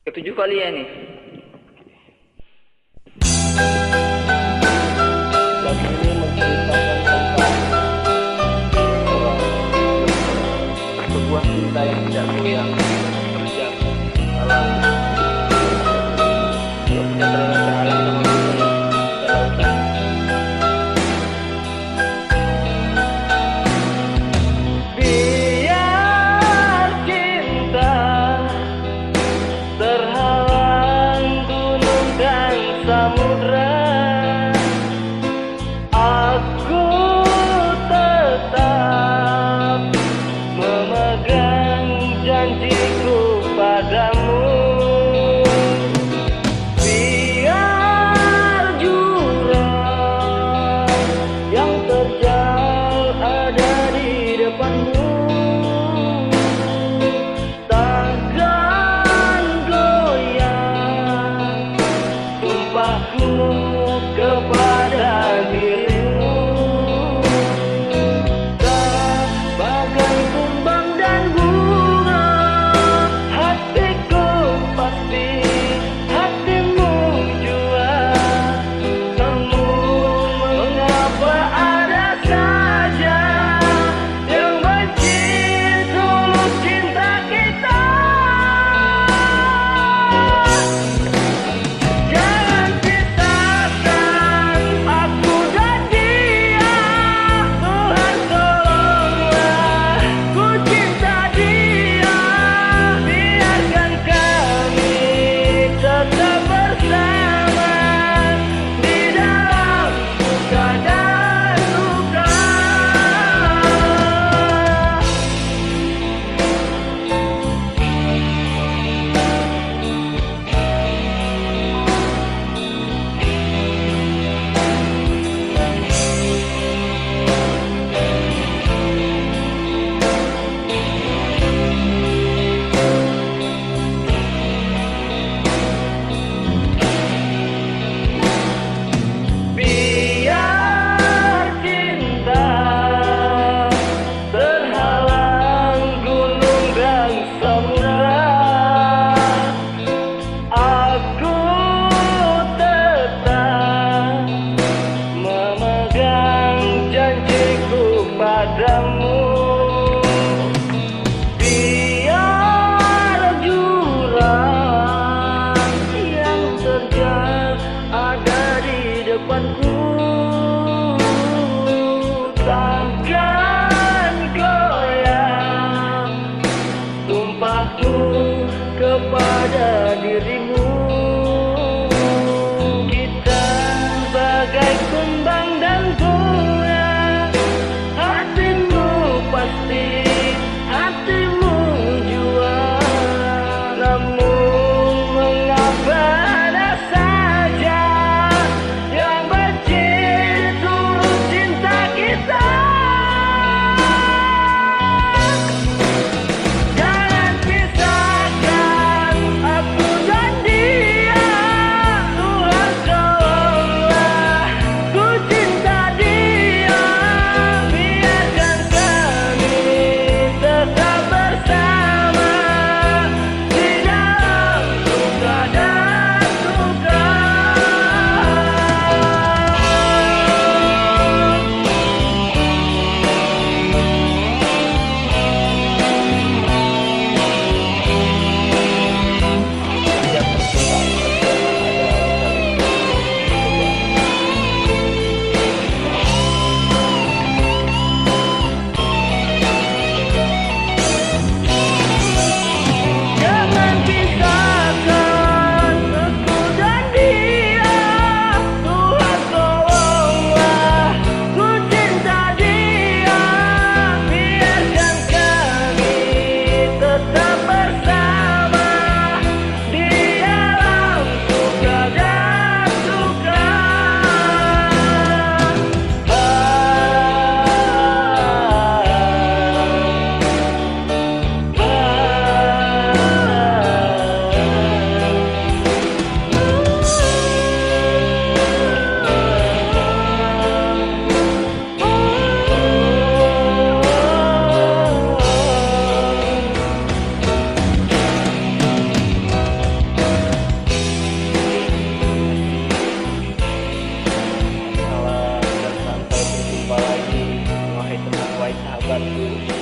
Ketujuh kali ya nih. Lagu ini menceritakan tentang sebuah cinta yang tidak goyang terjang dalam Gak punya terlalu terhalang sama gunung dan lautan. biar cinta terhalang gunung dan samudra, aku tetap memegang janjiku padamu. Biar jurang yang terjal ada di depanmu, takkan goyang sumpahku kepada dirimu. Tak bagai kumbang dan bunga, hatiku pasti hatimu jua. Namun mengapa ada saja yang benci tulus cinta kita. Jangan pisahkan aku dan dia, Tuhan tolonglah ku cinta dia. Biarkan kami tetap bersama di dalam suka dan duka. Biar cinta terhalang gunung dan samudra, aku tetap memegang janjiku padamu. Biar jurang yang terjal ada di depanku, takkan goyang sumpahku kepada dirimu. Kita bagai kumbang dan bunga, hatimu pasti hatimu jua. Namun mengapa ada saja yang benci tulus cinta kita. Jangan pisahkan aku dan wabarakatuh.